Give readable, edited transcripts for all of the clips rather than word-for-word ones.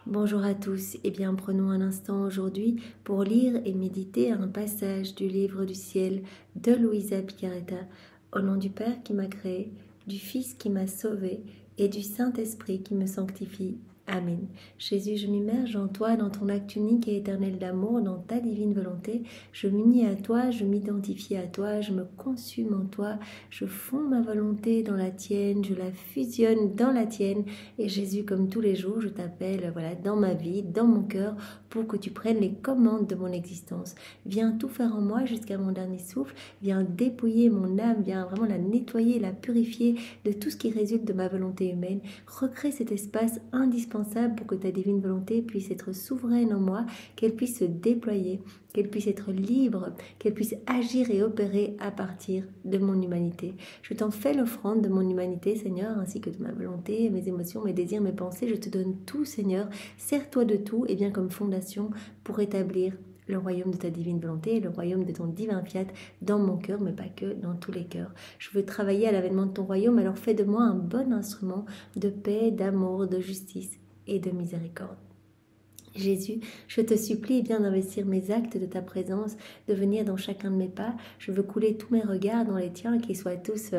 Bonjour à tous, prenons un instant aujourd'hui pour lire et méditer un passage du livre du ciel de Luisa Picaretta. Au nom du Père qui m'a créé, du Fils qui m'a sauvé et du Saint-Esprit qui me sanctifie. Amen. Jésus, je m'immerge en toi, dans ton acte unique et éternel d'amour, dans ta divine volonté. Je m'unis à toi, je m'identifie à toi, je me consume en toi, je fonds ma volonté dans la tienne, je la fusionne dans la tienne. Et Jésus, comme tous les jours, je t'appelle dans ma vie, dans mon cœur, pour que tu prennes les commandes de mon existence. Viens tout faire en moi jusqu'à mon dernier souffle, viens dépouiller mon âme, viens vraiment la nettoyer, la purifier de tout ce qui résulte de ma volonté humaine. Recrée cet espace indispensable pour que ta divine volonté puisse être souveraine en moi, qu'elle puisse se déployer, qu'elle puisse être libre, qu'elle puisse agir et opérer à partir de mon humanité. Je t'en fais l'offrande de mon humanité, Seigneur, ainsi que de ma volonté, mes émotions, mes désirs, mes pensées. Je te donne tout, Seigneur. Sers-toi de tout, et bien comme fondation pour établir le royaume de ta divine volonté, le royaume de ton divin fiat dans mon cœur, mais pas que, dans tous les cœurs. Je veux travailler à l'avènement de ton royaume, alors fais de moi un bon instrument de paix, d'amour, de justice et de miséricorde. Jésus, je te supplie d'investir mes actes de ta présence, de venir dans chacun de mes pas. Je veux couler tous mes regards dans les tiens, qu'ils soient tous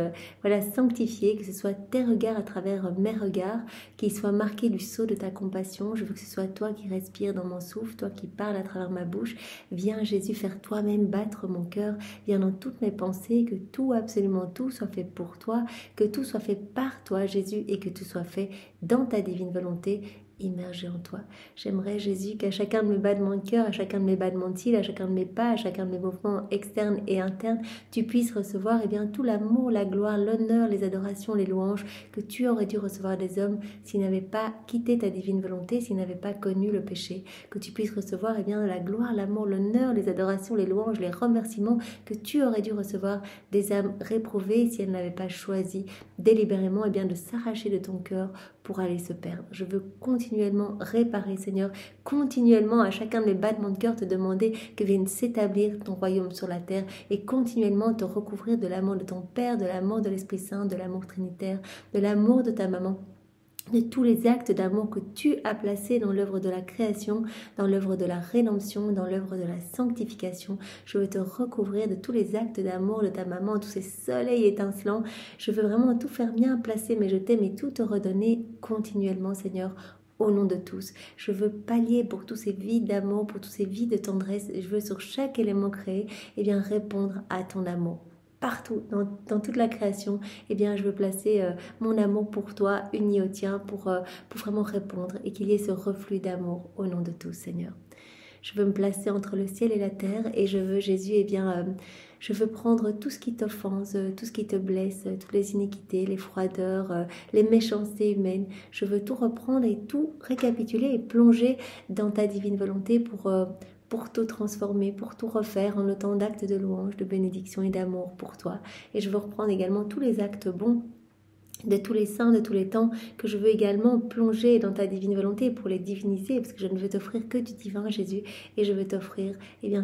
sanctifiés, que ce soit tes regards à travers mes regards, qu'ils soient marqués du sceau de ta compassion. Je veux que ce soit toi qui respires dans mon souffle, toi qui parles à travers ma bouche. Viens Jésus faire toi-même battre mon cœur, viens dans toutes mes pensées, que tout, absolument tout soit fait pour toi, que tout soit fait par toi Jésus et que tout soit fait dans ta divine volonté, immergé en toi. J'aimerais, Jésus, qu'à chacun de mes battements de cœur, à chacun de mes battements de cils, à chacun de mes pas, à chacun de mes mouvements externes et internes, tu puisses recevoir tout l'amour, la gloire, l'honneur, les adorations, les louanges que tu aurais dû recevoir des hommes s'ils n'avaient pas quitté ta divine volonté, s'ils n'avaient pas connu le péché. Que tu puisses recevoir la gloire, l'amour, l'honneur, les adorations, les louanges, les remerciements que tu aurais dû recevoir des âmes réprouvées si elles n'avaient pas choisi délibérément de s'arracher de ton cœur pour aller se perdre. Je veux continuellement réparer, Seigneur, continuellement à chacun de mes battements de cœur te demander que vienne s'établir ton royaume sur la terre et continuellement te recouvrir de l'amour de ton Père, de l'amour de l'Esprit Saint, de l'amour trinitaire, de l'amour de ta maman, de tous les actes d'amour que tu as placés dans l'œuvre de la création, dans l'œuvre de la rédemption, dans l'œuvre de la sanctification. Je veux te recouvrir de tous les actes d'amour de ta maman, tous ces soleils étincelants. Je veux vraiment tout faire bien placer, mais je t'aime et tout te redonner continuellement, Seigneur, au nom de tous. Je veux pallier pour tous ces vies d'amour, pour tous ces vies de tendresse. Je veux sur chaque élément créé, répondre à ton amour. Partout, dans toute la création, je veux placer mon amour pour toi, uni au tien, pour vraiment répondre et qu'il y ait ce reflux d'amour au nom de tous, Seigneur. Je veux me placer entre le ciel et la terre et je veux, Jésus, je veux prendre tout ce qui t'offense, tout ce qui te blesse, toutes les iniquités, les froideurs, les méchancetés humaines. Je veux tout reprendre et tout récapituler et plonger dans ta divine volonté pour tout transformer, pour tout refaire en autant d'actes de louange, de bénédiction et d'amour pour toi. Et je veux reprendre également tous les actes bons de tous les saints, de tous les temps, que je veux également plonger dans ta divine volonté pour les diviniser, parce que je ne veux t'offrir que du divin, Jésus, et je veux t'offrir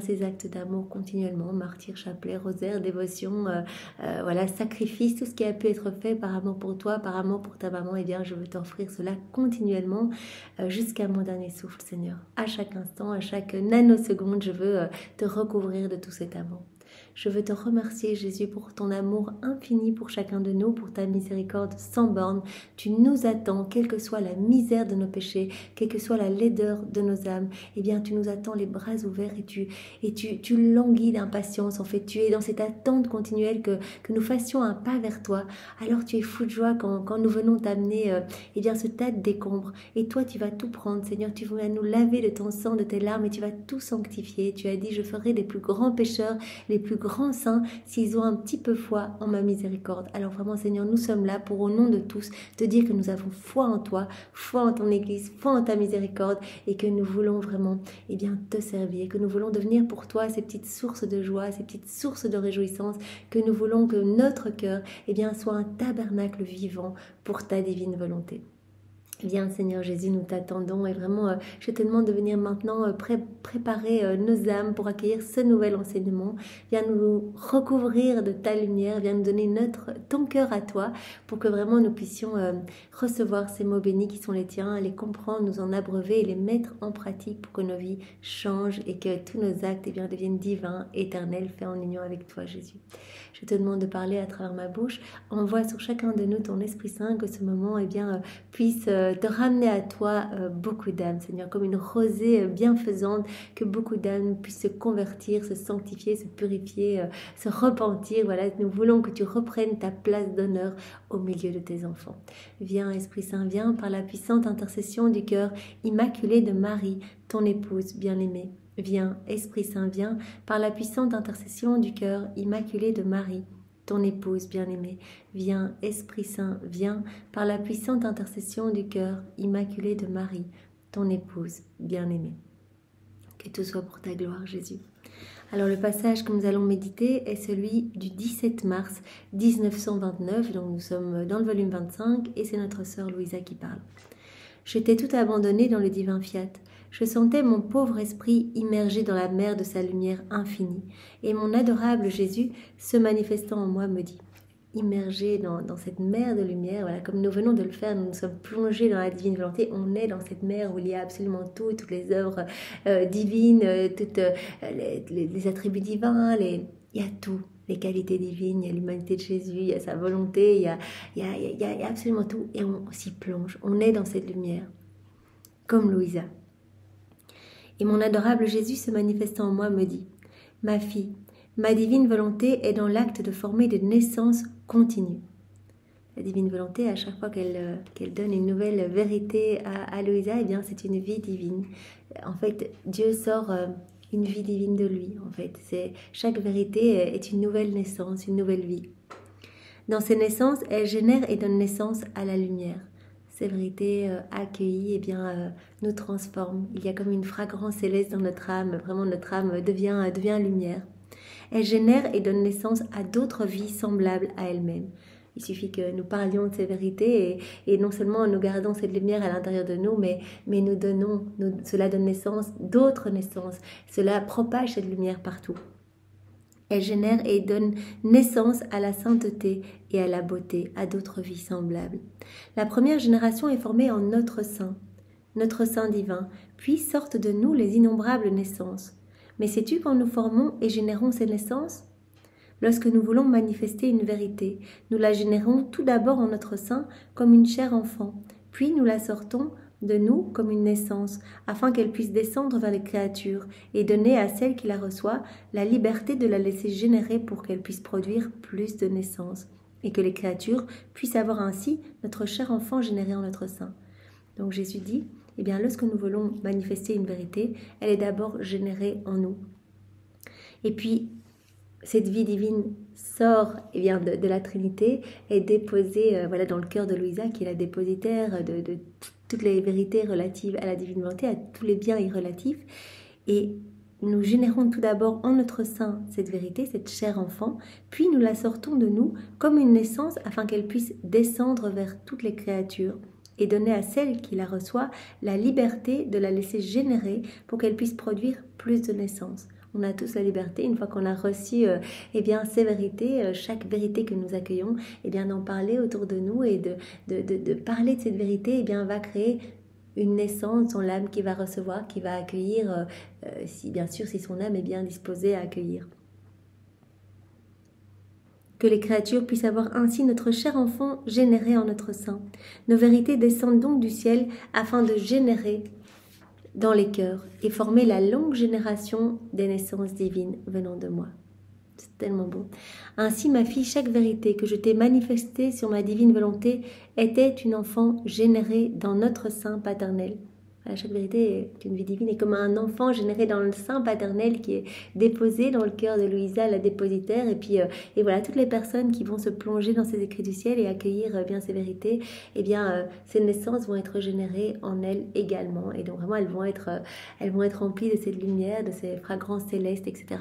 ces actes d'amour continuellement, martyr, chapelet, rosaire, dévotion, sacrifice, tout ce qui a pu être fait par amour pour toi, par amour pour ta maman, je veux t'offrir cela continuellement jusqu'à mon dernier souffle, Seigneur. À chaque instant, à chaque nanoseconde, je veux te recouvrir de tout cet amour. Je veux te remercier, Jésus, pour ton amour infini pour chacun de nous, pour ta miséricorde sans borne. Tu nous attends, quelle que soit la misère de nos péchés, quelle que soit la laideur de nos âmes. Tu nous attends les bras ouverts et tu languis d'impatience. En fait, tu es dans cette attente continuelle que nous fassions un pas vers toi. Alors tu es fou de joie quand nous venons t'amener ce tas de décombres. Et toi, tu vas tout prendre, Seigneur. Tu vas nous laver de ton sang, de tes larmes et tu vas tout sanctifier. Tu as dit, je ferai des plus grands pécheurs, les plus grands saints, s'ils ont un petit peu foi en ma miséricorde. Alors vraiment, Seigneur, nous sommes là pour, au nom de tous, te dire que nous avons foi en toi, foi en ton Église, foi en ta miséricorde et que nous voulons vraiment te servir, que nous voulons devenir pour toi ces petites sources de joie, ces petites sources de réjouissance, que nous voulons que notre cœur soit un tabernacle vivant pour ta divine volonté. Viens Seigneur Jésus, nous t'attendons et vraiment je te demande de venir maintenant préparer nos âmes pour accueillir ce nouvel enseignement. Viens nous recouvrir de ta lumière, viens nous donner ton cœur à toi pour que vraiment nous puissions recevoir ces mots bénis qui sont les tiens, les comprendre, nous en abreuver et les mettre en pratique pour que nos vies changent et que tous nos actes deviennent divins, éternels, faits en union avec toi Jésus. Je te demande de parler à travers ma bouche. Envoie sur chacun de nous ton Esprit Saint, que ce moment puisse te ramener à toi beaucoup d'âmes, Seigneur, comme une rosée bienfaisante, que beaucoup d'âmes puissent se convertir, se sanctifier, se purifier, se repentir. Voilà, nous voulons que tu reprennes ta place d'honneur au milieu de tes enfants. Viens, Esprit Saint, viens par la puissante intercession du cœur immaculé de Marie, ton épouse bien-aimée. Viens, Esprit Saint, viens, par la puissante intercession du cœur immaculé de Marie, ton épouse bien-aimée. Viens, Esprit Saint, viens, par la puissante intercession du cœur immaculé de Marie, ton épouse bien-aimée. Que tout soit pour ta gloire, Jésus. Alors le passage que nous allons méditer est celui du 17 mars 1929, donc nous sommes dans le volume 25 et c'est notre sœur Louisa qui parle. J'étais tout abandonnée dans le divin fiat. Je sentais mon pauvre esprit immergé dans la mer de sa lumière infinie, et mon adorable Jésus, se manifestant en moi, me dit, immergé dans cette mer de lumière, voilà, comme nous venons de le faire, nous nous sommes plongés dans la divine volonté, on est dans cette mer où il y a absolument tout, toutes les œuvres divines, toutes les attributs divins, il y a tout. Les qualités divines, il y a l'humanité de Jésus, il y a sa volonté, il y a absolument tout, et on s'y plonge, on est dans cette lumière, comme Louisa. Et mon adorable Jésus se manifestant en moi me dit, « Ma fille, ma divine volonté est dans l'acte de former des naissances continues. » La divine volonté, à chaque fois qu'elle donne une nouvelle vérité à Louisa, eh bien c'est une vie divine. En fait, Dieu sort une vie divine de lui. En fait, chaque vérité est une nouvelle naissance, une nouvelle vie. Dans ces naissances, elle génère et donne naissance à la lumière. Ces vérités accueillies nous transforment. Il y a comme une fragrance céleste dans notre âme. Vraiment, notre âme devient lumière. Elle génère et donne naissance à d'autres vies semblables à elle-même. Il suffit que nous parlions de ces vérités et non seulement nous gardons cette lumière à l'intérieur de nous, mais cela donne naissance d'autres naissances. Cela propage cette lumière partout. Elle génère et donne naissance à la sainteté et à la beauté, à d'autres vies semblables. La première génération est formée en notre sein divin, puis sortent de nous les innombrables naissances. Mais sais-tu quand nous formons et générons ces naissances ? Lorsque nous voulons manifester une vérité, nous la générons tout d'abord en notre sein comme une chair enfant, puis nous la sortons de nous comme une naissance, afin qu'elle puisse descendre vers les créatures et donner à celle qui la reçoit la liberté de la laisser générer pour qu'elle puisse produire plus de naissances, et que les créatures puissent avoir ainsi notre cher enfant généré en notre sein. Donc Jésus dit, eh bien, lorsque nous voulons manifester une vérité, elle est d'abord générée en nous. Et puis, cette vie divine sort de la Trinité, est déposée dans le cœur de Louisa, qui est la dépositaire de toutes les vérités relatives à la divine volonté, à tous les biens irrelatifs. Et nous générons tout d'abord en notre sein cette vérité, cette chair enfant, puis nous la sortons de nous comme une naissance afin qu'elle puisse descendre vers toutes les créatures et donner à celle qui la reçoit la liberté de la laisser générer pour qu'elle puisse produire plus de naissances. On a tous la liberté, une fois qu'on a reçu ces vérités, chaque vérité que nous accueillons, d'en parler autour de nous et de parler de cette vérité, va créer une naissance dans l'âme qui va recevoir, qui va accueillir, si son âme est bien disposée à accueillir. Que les créatures puissent avoir ainsi notre cher enfant généré en notre sein. Nos vérités descendent donc du ciel afin de générer dans les cœurs et former la longue génération des naissances divines venant de moi. C'est tellement beau. Ainsi, ma fille, chaque vérité que je t'ai manifestée sur ma divine volonté était une enfant générée dans notre sein paternel. Voilà, chaque vérité est une vie divine et comme un enfant généré dans le sein paternel qui est déposé dans le cœur de Louisa, la dépositaire. Et voilà, toutes les personnes qui vont se plonger dans ces écrits du ciel et accueillir ces vérités, ces naissances vont être générées en elles également. Et donc vraiment, elles vont être remplies de cette lumière, de ces fragrances célestes, etc.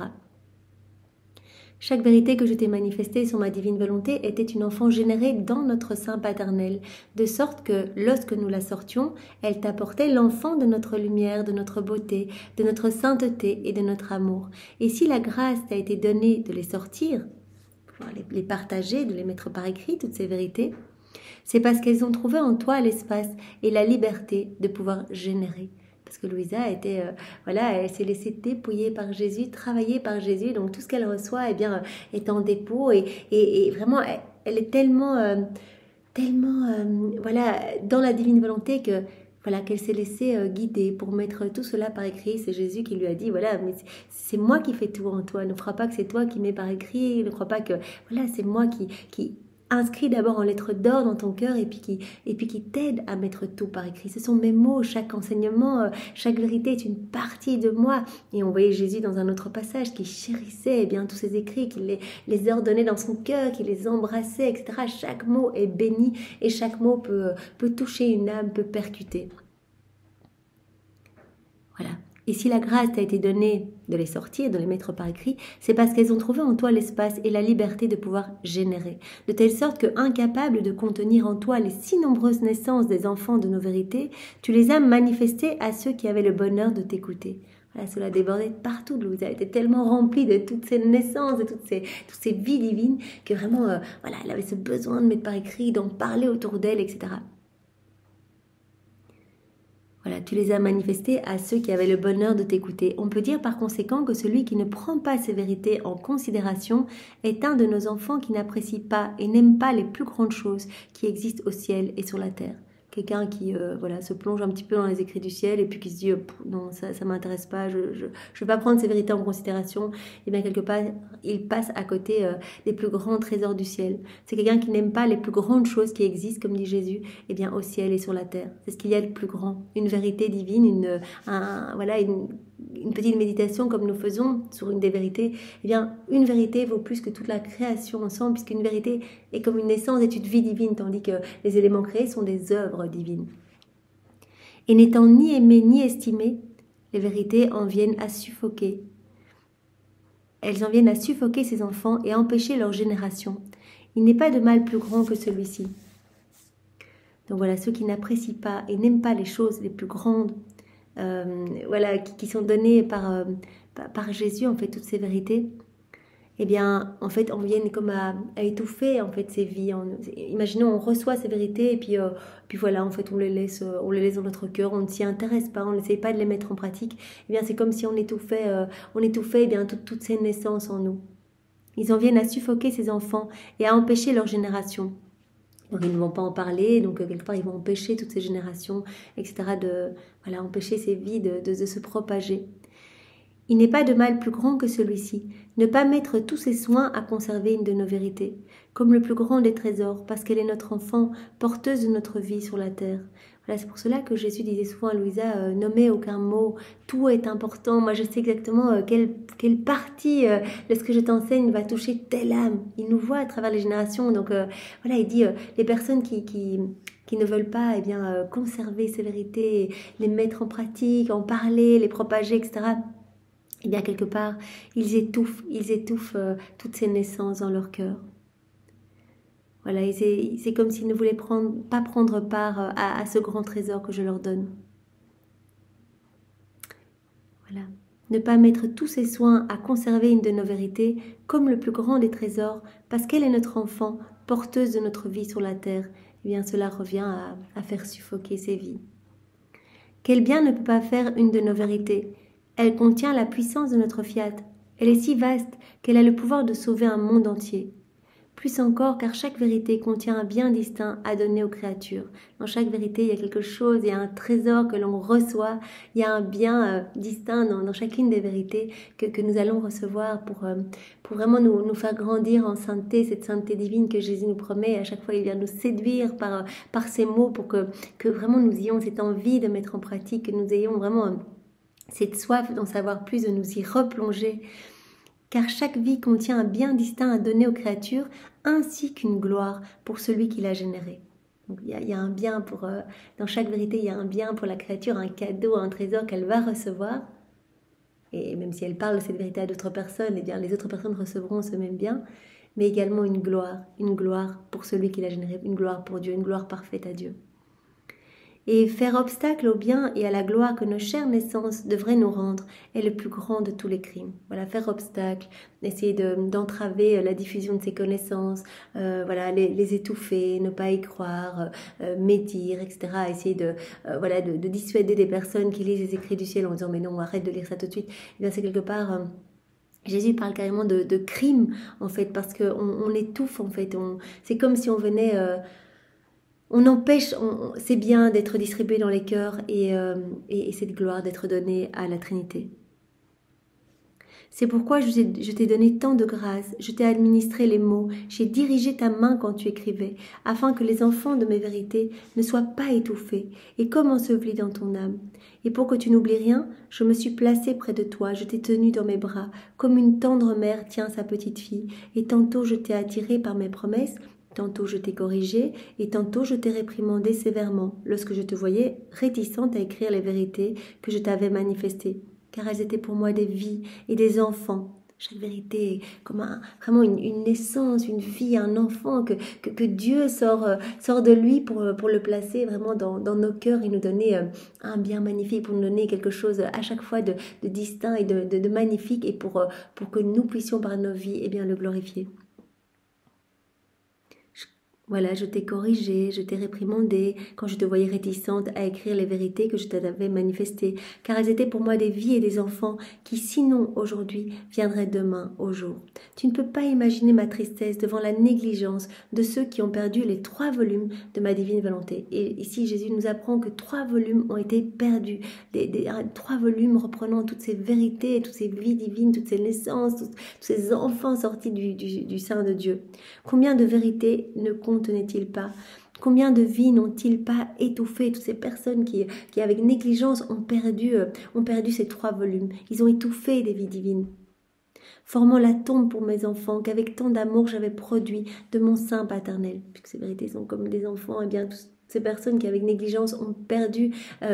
Chaque vérité que je t'ai manifestée sur ma divine volonté était une enfant générée dans notre sein paternel, de sorte que, lorsque nous la sortions, elle t'apportait l'enfant de notre lumière, de notre beauté, de notre sainteté et de notre amour. Et si la grâce t'a été donnée de les sortir, les partager, de les mettre par écrit, toutes ces vérités, c'est parce qu'elles ont trouvé en toi l'espace et la liberté de pouvoir générer. Parce que Louisa était, elle s'est laissée dépouiller par Jésus, travailler par Jésus. Donc tout ce qu'elle reçoit, eh bien, est en dépôt et vraiment, elle est tellement, dans la divine volonté que qu'elle s'est laissée guider pour mettre tout cela par écrit. C'est Jésus qui lui a dit, mais c'est moi qui fais tout en toi. Ne crois pas que c'est toi qui mets par écrit. Ne crois pas que, c'est moi qui inscrit d'abord en lettres d'or dans ton cœur et puis qui t'aide à mettre tout par écrit. Ce sont mes mots, chaque enseignement, chaque vérité est une partie de moi. Et on voyait Jésus dans un autre passage qui chérissait tous ces écrits, qui les ordonnait dans son cœur, qui les embrassait, etc. Chaque mot est béni et chaque mot peut toucher une âme, peut percuter. Voilà. Et si la grâce t'a été donnée de les sortir, de les mettre par écrit, c'est parce qu'elles ont trouvé en toi l'espace et la liberté de pouvoir générer. De telle sorte que, incapable de contenir en toi les si nombreuses naissances des enfants de nos vérités, tu les as manifestées à ceux qui avaient le bonheur de t'écouter. Voilà, cela débordait partout de Louisa. Elle était tellement remplie de toutes ces naissances, de toutes ces vies divines, que vraiment, elle avait ce besoin de mettre par écrit, d'en parler autour d'elle, etc. Voilà, tu les as manifestés à ceux qui avaient le bonheur de t'écouter. On peut dire par conséquent que celui qui ne prend pas ces vérités en considération est un de nos enfants qui n'apprécie pas et n'aime pas les plus grandes choses qui existent au ciel et sur la terre. Quelqu'un qui se plonge un petit peu dans les écrits du ciel et puis qui se dit non, ça m'intéresse pas, je veux pas prendre ces vérités en considération. Et bien quelque part, il passe à côté des plus grands trésors du ciel. C'est quelqu'un qui n'aime pas les plus grandes choses qui existent, comme dit Jésus, au ciel et sur la terre. C'est ce qu'il y a de plus grand, une vérité divine, une petite méditation comme nous faisons sur une des vérités. Une vérité vaut plus que toute la création ensemble, puisqu'une vérité est comme une naissance, est une vie divine, tandis que les éléments créés sont des œuvres divines. Et n'étant ni aimées ni estimées, les vérités en viennent à suffoquer. Elles en viennent à suffoquer ces enfants et à empêcher leur génération. Il n'est pas de mal plus grand que celui-ci. Donc voilà, ceux qui n'apprécient pas et n'aiment pas les choses les plus grandes, qui sont données par Jésus, en fait, toutes ces vérités, en fait, on vient comme à étouffer, en fait, ces vies. Imaginons, on reçoit ces vérités et puis en fait, on les laisse dans notre cœur, on ne s'y intéresse pas, on n'essaye pas de les mettre en pratique. C'est comme si on étouffait toutes ces naissances en nous. Ils en viennent à suffoquer ces enfants et à empêcher leur génération. Donc, ils ne vont pas en parler, donc quelque part, ils vont empêcher toutes ces générations, etc., empêcher ces vies de se propager. Il n'est pas de mal plus grand que celui-ci, ne pas mettre tous ses soins à conserver une de nos vérités, comme le plus grand des trésors, parce qu'elle est notre enfant, porteuse de notre vie sur la terre. Voilà, c'est pour cela que Jésus disait souvent à Louisa, nommez aucun mot, tout est important. Moi, je sais exactement quelle partie de ce que je t'enseigne va toucher telle âme. Il nous voit à travers les générations. Donc, il dit, les personnes qui ne veulent pas conserver ces vérités, les mettre en pratique, en parler, les propager, etc., quelque part, ils étouffent toutes ces naissances dans leur cœur. Voilà, et c'est comme s'ils ne voulaient pas prendre part à ce grand trésor que je leur donne. Voilà. Ne pas mettre tous ses soins à conserver une de nos vérités comme le plus grand des trésors, parce qu'elle est notre enfant, porteuse de notre vie sur la terre. Cela revient à faire suffoquer ses vies. Quel bien ne peut pas faire une de nos vérités ? Elle contient la puissance de notre fiat. Elle est si vaste qu'elle a le pouvoir de sauver un monde entier. Plus encore, car chaque vérité contient un bien distinct à donner aux créatures. Dans chaque vérité, il y a quelque chose, il y a un trésor que l'on reçoit, il y a un bien distinct dans chacune des vérités que nous allons recevoir pour vraiment nous faire grandir en sainteté, cette sainteté divine que Jésus nous promet. À chaque fois, il vient nous séduire par ces mots pour que vraiment nous ayons cette envie de mettre en pratique, que nous ayons vraiment cette soif d'en savoir plus, de nous y replonger. Car chaque vie contient un bien distinct à donner aux créatures, ainsi qu'une gloire pour celui qui l'a générée. Donc il y a un bien dans chaque vérité, il y a un bien pour la créature, un cadeau, un trésor qu'elle va recevoir. et même si elle parle de cette vérité à d'autres personnes, eh bien les autres personnes recevront ce même bien, mais également une gloire pour celui qui l'a généré, une gloire pour Dieu, une gloire parfaite à Dieu. Et faire obstacle au bien et à la gloire que nos chères naissances devraient nous rendre est le plus grand de tous les crimes. Voilà, faire obstacle, essayer d'entraver la diffusion de ces connaissances, voilà, les étouffer, ne pas y croire, médire, etc. Essayer voilà, de dissuader des personnes qui lisent les écrits du ciel en disant mais non, arrête de lire ça tout de suite. Et bien c'est quelque part... Jésus parle carrément de crime en fait parce qu'on étouffe en fait. C'est comme si on venait... on empêche, c'est bien d'être distribué dans les cœurs et cette gloire d'être donnée à la Trinité. C'est pourquoi je t'ai donné tant de grâce, je t'ai administré les mots, j'ai dirigé ta main quand tu écrivais, afin que les enfants de mes vérités ne soient pas étouffés et comme ensevelis dans ton âme. Et pour que tu n'oublies rien, je me suis placée près de toi, je t'ai tenu dans mes bras, comme une tendre mère tient sa petite fille, et tantôt je t'ai attiré par mes promesses, tantôt je t'ai corrigé, et tantôt je t'ai réprimandé sévèrement, lorsque je te voyais réticente à écrire les vérités que je t'avais manifestées, car elles étaient pour moi des vies et des enfants. Chaque vérité est comme vraiment une naissance, une vie, un enfant que Dieu sort de lui pour le placer vraiment dans nos cœurs et nous donner un bien magnifique, pour nous donner quelque chose à chaque fois de distinct et de magnifique et pour que nous puissions par nos vies eh bien, le glorifier. Voilà, je t'ai corrigé, je t'ai réprimandé quand je te voyais réticente à écrire les vérités que je t'avais manifestées, car elles étaient pour moi des vies et des enfants qui, sinon aujourd'hui, viendraient demain au jour. Tu ne peux pas imaginer ma tristesse devant la négligence de ceux qui ont perdu les 3 volumes de ma divine volonté. Et ici, Jésus nous apprend que 3 volumes ont été perdus, 3 volumes reprenant toutes ces vérités, toutes ces vies divines, toutes ces naissances, tous ces enfants sortis du sein de Dieu. Combien de vérités ne contenaient-ils pas? Combien de vies n'ont-ils pas étouffé? Toutes ces personnes qui avec négligence, ont perdu ces 3 volumes. Ils ont étouffé des vies divines. Formant la tombe pour mes enfants, qu'avec tant d'amour j'avais produit de mon sein paternel. Puisque ces vérités sont comme des enfants, et bien tous ces personnes qui avec négligence ont perdu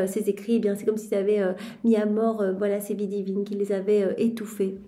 ces écrits, eh bien c'est comme s'ils avaient mis à mort voilà, ces vies divines, qu'ils les avaient étouffées.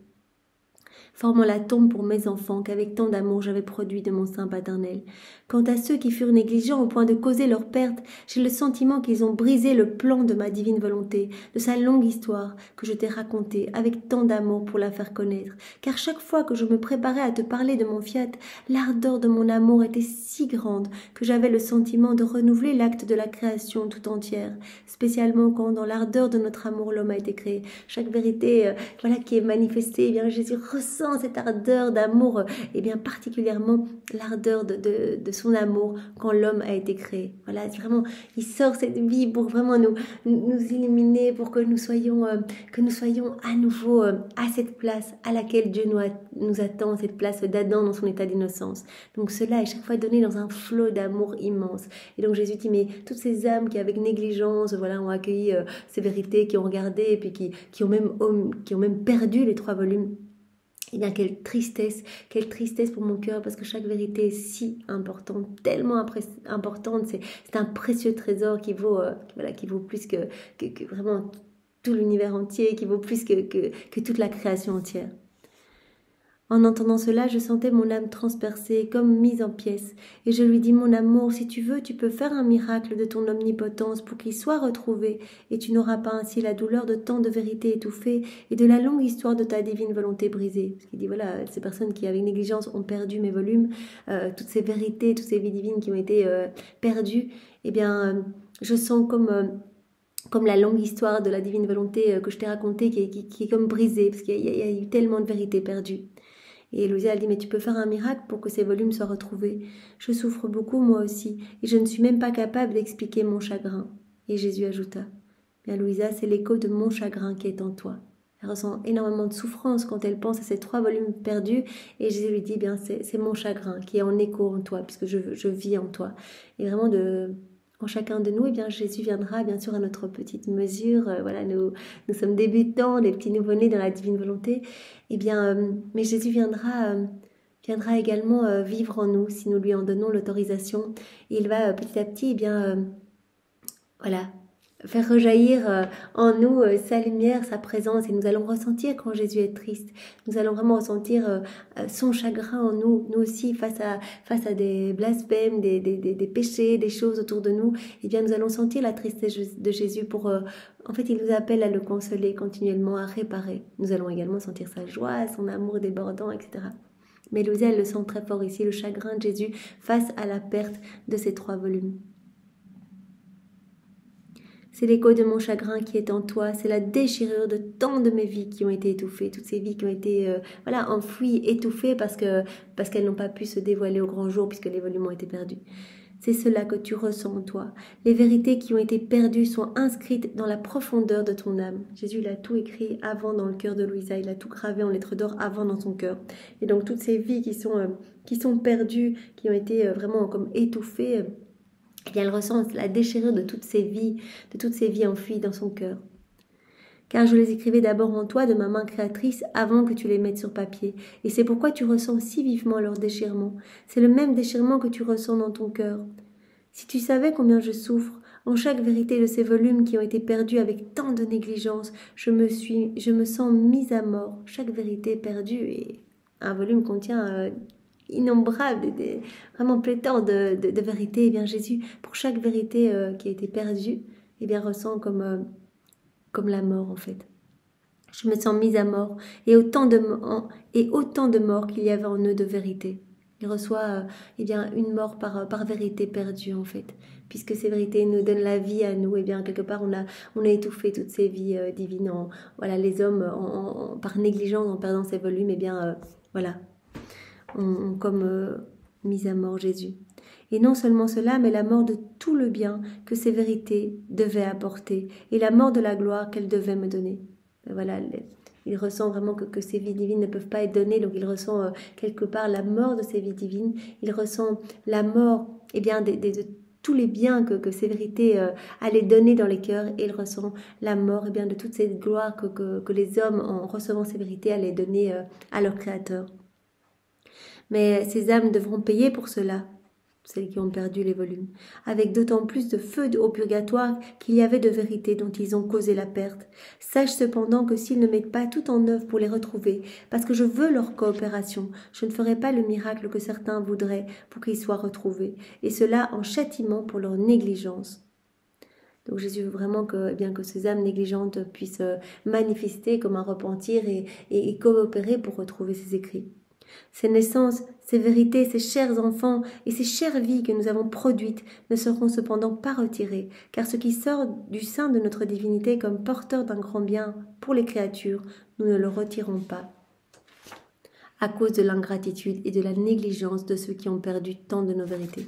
Formant la tombe pour mes enfants qu'avec tant d'amour j'avais produit de mon sein paternel. Quant à ceux qui furent négligents au point de causer leur perte, j'ai le sentiment qu'ils ont brisé le plan de ma divine volonté, de sa longue histoire que je t'ai racontée avec tant d'amour pour la faire connaître. Car chaque fois que je me préparais à te parler de mon fiat, l'ardeur de mon amour était si grande que j'avais le sentiment de renouveler l'acte de la création tout entière, spécialement quand dans l'ardeur de notre amour l'homme a été créé. Chaque vérité voilà, qui est manifestée, eh bien, Jésus ressent cette ardeur d'amour, et bien particulièrement l'ardeur de son amour quand l'homme a été créé. Voilà, vraiment, il sort cette vie pour vraiment nous illuminer, pour que nous soyons à nouveau à cette place à laquelle Dieu nous attend, cette place d'Adam dans son état d'innocence. Donc cela est chaque fois donné dans un flot d'amour immense. Et donc Jésus dit, mais toutes ces âmes qui avec négligence voilà, ont accueilli ces vérités, qui ont regardé et puis qui ont même perdu les 3 volumes, eh bien, quelle tristesse pour mon cœur, parce que chaque vérité est si importante, tellement importante, c'est un précieux trésor qui vaut plus que vraiment tout l'univers entier, qui vaut plus que toute la création entière. En entendant cela, je sentais mon âme transpercée, comme mise en pièces, et je lui dis, mon amour, si tu veux, tu peux faire un miracle de ton omnipotence pour qu'il soit retrouvé, et tu n'auras pas ainsi la douleur de tant de vérités étouffées et de la longue histoire de ta divine volonté brisée. Parce qu'il dit, voilà, ces personnes qui, avec négligence, ont perdu mes volumes, toutes ces vérités, toutes ces vies divines qui ont été perdues, eh bien, je sens comme la longue histoire de la divine volonté que je t'ai racontée, qui est comme brisée, parce qu'il y a eu tellement de vérités perdues. Et Louisa, elle dit, mais tu peux faire un miracle pour que ces volumes soient retrouvés. Je souffre beaucoup, moi aussi, et je ne suis même pas capable d'expliquer mon chagrin. Et Jésus ajouta, bien Louisa, c'est l'écho de mon chagrin qui est en toi. Elle ressent énormément de souffrance quand elle pense à ces 3 volumes perdus, et Jésus lui dit, bien c'est mon chagrin qui est en écho en toi, puisque je vis en toi. Et vraiment en chacun de nous, eh bien, Jésus viendra bien sûr à notre petite mesure. Voilà, nous sommes débutants, des petits nouveau-nés dans la divine volonté. Eh bien, mais Jésus viendra également vivre en nous si nous lui en donnons l'autorisation. Et il va petit à petit, eh bien, voilà, faire rejaillir en nous sa lumière, sa présence, et nous allons ressentir quand Jésus est triste. Nous allons vraiment ressentir son chagrin en nous, nous aussi, face à des blasphèmes, des péchés, des choses autour de nous. Eh bien, nous allons sentir la tristesse de Jésus pour... en fait, il nous appelle à le consoler continuellement, à réparer. Nous allons également sentir sa joie, son amour débordant, etc. Mais Louisa, elle le sent très fort ici, le chagrin de Jésus face à la perte de ces 3 volumes. C'est l'écho de mon chagrin qui est en toi, c'est la déchirure de tant de mes vies qui ont été étouffées, toutes ces vies qui ont été enfouies, étouffées parce qu'elles n'ont pas pu se dévoiler au grand jour puisque les volumes ont été perdus. C'est cela que tu ressens en toi. Les vérités qui ont été perdues sont inscrites dans la profondeur de ton âme. Jésus l'a tout écrit avant dans le cœur de Louisa, il a tout gravé en lettres d'or avant dans son cœur. Et donc toutes ces vies qui sont perdues, qui ont été vraiment comme étouffées, et elle ressent la déchirure de toutes ces vies enfuies dans son cœur. Car je les écrivais d'abord en toi de ma main créatrice avant que tu les mettes sur papier. Et c'est pourquoi tu ressens si vivement leur déchirement. C'est le même déchirement que tu ressens dans ton cœur. Si tu savais combien je souffre, en chaque vérité de ces volumes qui ont été perdus avec tant de négligence, je me sens mise à mort. Chaque vérité perdue, et un volume contient... innombrables, vraiment pléthore de vérités. Et bien Jésus, pour chaque vérité qui a été perdue, et bien ressent comme la mort en fait. Je me sens mise à mort et autant de morts qu'il y avait en eux de vérité. Il reçoit une mort par vérité perdue en fait, puisque ces vérités nous donnent la vie à nous. Et bien quelque part on a étouffé toutes ces vies divines. Les hommes par négligence en perdant ces volumes. Et bien ont comme mis à mort Jésus. Et non seulement cela, mais la mort de tout le bien que ces vérités devaient apporter, et la mort de la gloire qu'elles devaient me donner. Et voilà, il ressent vraiment que ces vies divines ne peuvent pas être données, donc il ressent quelque part la mort de ces vies divines, il ressent la mort de tous les biens que ces vérités allaient donner dans les cœurs, et il ressent la mort de toute cette gloire que les hommes, en recevant ces vérités, allaient donner à leur Créateur. Mais ces âmes devront payer pour cela, celles qui ont perdu les volumes, avec d'autant plus de feu au purgatoire qu'il y avait de vérités dont ils ont causé la perte. Sache cependant que s'ils ne mettent pas tout en œuvre pour les retrouver, parce que je veux leur coopération, je ne ferai pas le miracle que certains voudraient pour qu'ils soient retrouvés, et cela en châtiment pour leur négligence. Donc Jésus veut vraiment que ces âmes négligentes puissent manifester comme un repentir et coopérer pour retrouver ces écrits. Ces naissances, ces vérités, ces chers enfants et ces chères vies que nous avons produites ne seront cependant pas retirées, car ce qui sort du sein de notre divinité comme porteur d'un grand bien pour les créatures, nous ne le retirons pas, à cause de l'ingratitude et de la négligence de ceux qui ont perdu tant de nos vérités.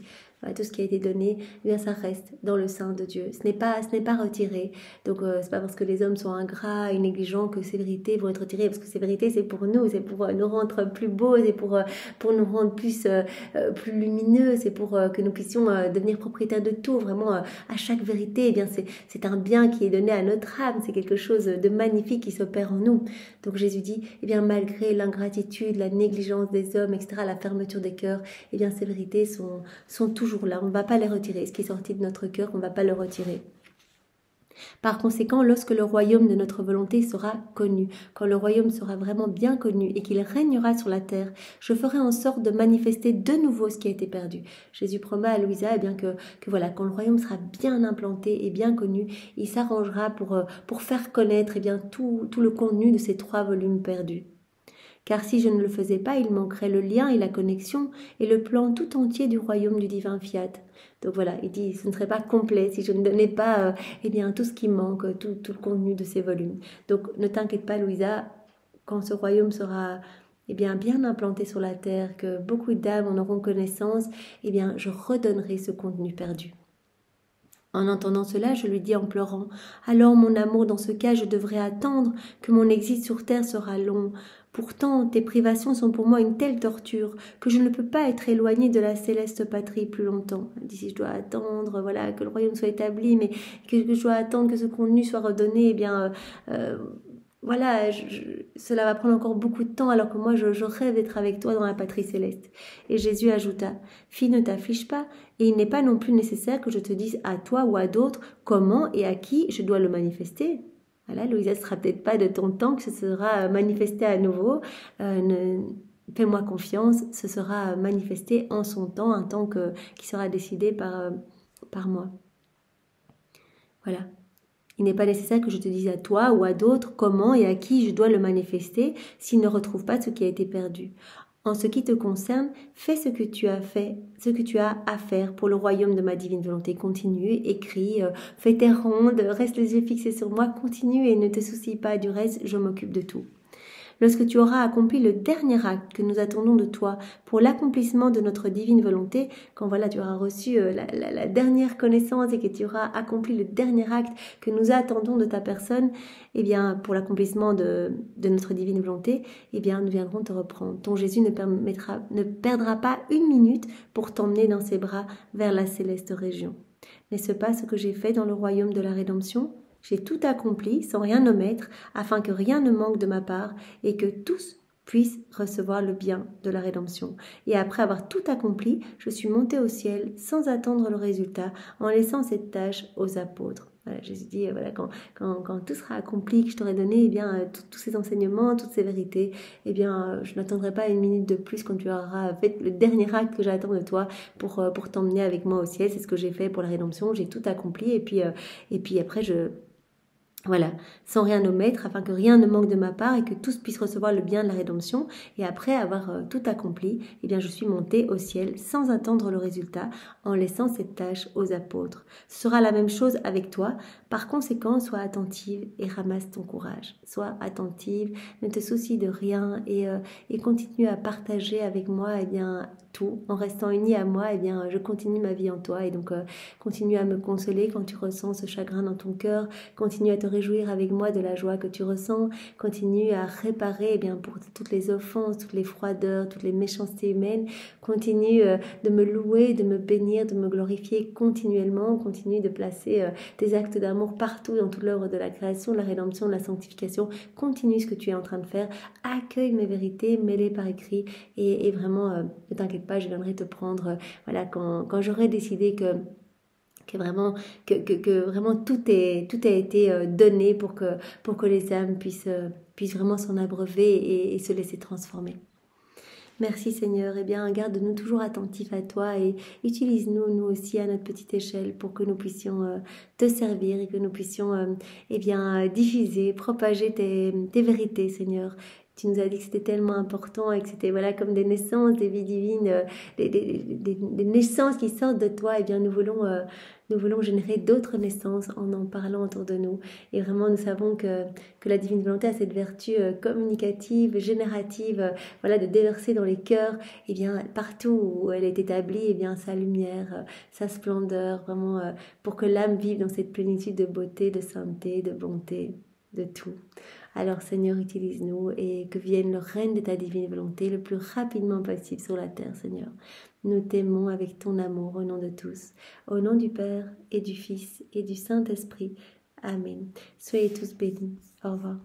Tout ce qui a été donné, ça reste dans le sein de Dieu. Ce n'est pas retiré. Donc, c'est pas parce que les hommes sont ingrats et négligents que ces vérités vont être retirées. Parce que ces vérités, c'est pour nous, c'est pour nous rendre plus beaux, c'est pour nous rendre plus lumineux, c'est pour que nous puissions devenir propriétaires de tout. Vraiment, à chaque vérité, c'est un bien qui est donné à notre âme. C'est quelque chose de magnifique qui s'opère en nous. Donc, Jésus dit, malgré l'ingratitude, la négligence des hommes, etc., la fermeture des cœurs, ces vérités sont toujours là, on ne va pas les retirer. Ce qui est sorti de notre cœur, on ne va pas le retirer. Par conséquent, lorsque le royaume de notre volonté sera connu, quand le royaume sera vraiment bien connu et qu'il régnera sur la terre, je ferai en sorte de manifester de nouveau ce qui a été perdu. Jésus promet à Louisa que quand le royaume sera bien implanté et bien connu, il s'arrangera pour faire connaître tout le contenu de ces 3 volumes perdus. Car si je ne le faisais pas, il manquerait le lien et la connexion et le plan tout entier du royaume du divin fiat. Donc voilà, il dit, ce ne serait pas complet si je ne donnais pas tout ce qui manque, tout le contenu de ces volumes. Donc ne t'inquiète pas Louisa, quand ce royaume sera bien implanté sur la terre, que beaucoup d'âmes en auront connaissance, je redonnerai ce contenu perdu. En entendant cela, je lui dis en pleurant, « Alors, mon amour, dans ce cas, je devrais attendre que mon exil sur terre sera long. Pourtant, tes privations sont pour moi une telle torture que je ne peux pas être éloignée de la céleste patrie plus longtemps. » Elle dit, si je dois attendre, que le royaume soit établi, mais que je dois attendre que ce contenu soit redonné, cela va prendre encore beaucoup de temps alors que moi je rêve d'être avec toi dans la patrie céleste. Et Jésus ajouta, fille, ne t'afflige pas, et il n'est pas non plus nécessaire que je te dise à toi ou à d'autres comment et à qui je dois le manifester. Voilà, Louisa, ce sera peut-être pas de ton temps que ce sera manifesté à nouveau. Fais-moi confiance, ce sera manifesté en son temps, un temps qui sera décidé par moi. Voilà. Il n'est pas nécessaire que je te dise à toi ou à d'autres comment et à qui je dois le manifester s'ils ne retrouvent pas ce qui a été perdu. En ce qui te concerne, fais ce que tu as à faire pour le royaume de ma divine volonté. Continue, écris, fais tes rondes, reste les yeux fixés sur moi, continue et ne te soucie pas du reste, je m'occupe de tout. Lorsque tu auras accompli le dernier acte que nous attendons de toi pour l'accomplissement de notre divine volonté, quand voilà tu auras reçu la dernière connaissance et que tu auras accompli le dernier acte que nous attendons de ta personne, eh bien pour l'accomplissement de notre divine volonté, eh bien nous viendrons te reprendre. Ton Jésus ne perdra pas une minute pour t'emmener dans ses bras vers la céleste région. N'est-ce pas ce que j'ai fait dans le royaume de la rédemption ? J'ai tout accompli sans rien omettre, afin que rien ne manque de ma part et que tous puissent recevoir le bien de la rédemption. Et après avoir tout accompli, je suis montée au ciel sans attendre le résultat, en laissant cette tâche aux apôtres. Voilà, Jésus dit, voilà, quand tout sera accompli, que je t'aurai donné eh bien, tous ces enseignements, toutes ces vérités, eh bien, je n'attendrai pas une minute de plus quand tu auras fait le dernier acte que j'attends de toi pour t'emmener avec moi au ciel. C'est ce que j'ai fait pour la rédemption, j'ai tout accompli et puis après voilà, sans rien omettre, afin que rien ne manque de ma part et que tous puissent recevoir le bien de la rédemption. Et après avoir tout accompli, eh bien, je suis montée au ciel sans attendre le résultat, en laissant cette tâche aux apôtres. Ce sera la même chose avec toi. Par conséquent, sois attentive et ramasse ton courage. Sois attentive, ne te soucie de rien et continue à partager avec moi eh bien, tout. En restant unie à moi, eh bien, je continue ma vie en toi. Et donc, continue à me consoler quand tu ressens ce chagrin dans ton cœur. Continue à te réjouir avec moi de la joie que tu ressens. Continue à réparer eh bien, pour toutes les offenses, toutes les froideurs, toutes les méchancetés humaines. Continue de me louer, de me bénir, de me glorifier continuellement. Continue de placer tes actes d'amour partout dans toute l'œuvre de la création, de la rédemption, de la sanctification. Continue ce que tu es en train de faire. Accueille mes vérités, mets-les par écrit et vraiment, ne t'inquiète pas, je viendrai te prendre voilà, quand j'aurai décidé que vraiment tout a été donné pour que les âmes puissent vraiment s'en abreuver et se laisser transformer. Merci Seigneur, eh bien garde-nous toujours attentifs à toi et utilise-nous nous aussi à notre petite échelle pour que nous puissions te servir et que nous puissions eh bien diffuser, propager tes vérités Seigneur. Tu nous as dit que c'était tellement important et que c'était voilà comme des naissances, des vies divines, des naissances qui sortent de toi. Eh bien, nous voulons générer d'autres naissances en parlant autour de nous. Et vraiment, nous savons que la divine volonté a cette vertu communicative, générative, voilà, de déverser dans les cœurs, eh bien, partout où elle est établie, eh bien, sa lumière, sa splendeur, vraiment, pour que l'âme vive dans cette plénitude de beauté, de sainteté, de bonté, de tout. Alors Seigneur, utilise-nous et que vienne le règne de ta divine volonté le plus rapidement possible sur la terre, Seigneur. Nous t'aimons avec ton amour au nom de tous. Au nom du Père et du Fils et du Saint-Esprit. Amen. Soyez tous bénis. Au revoir.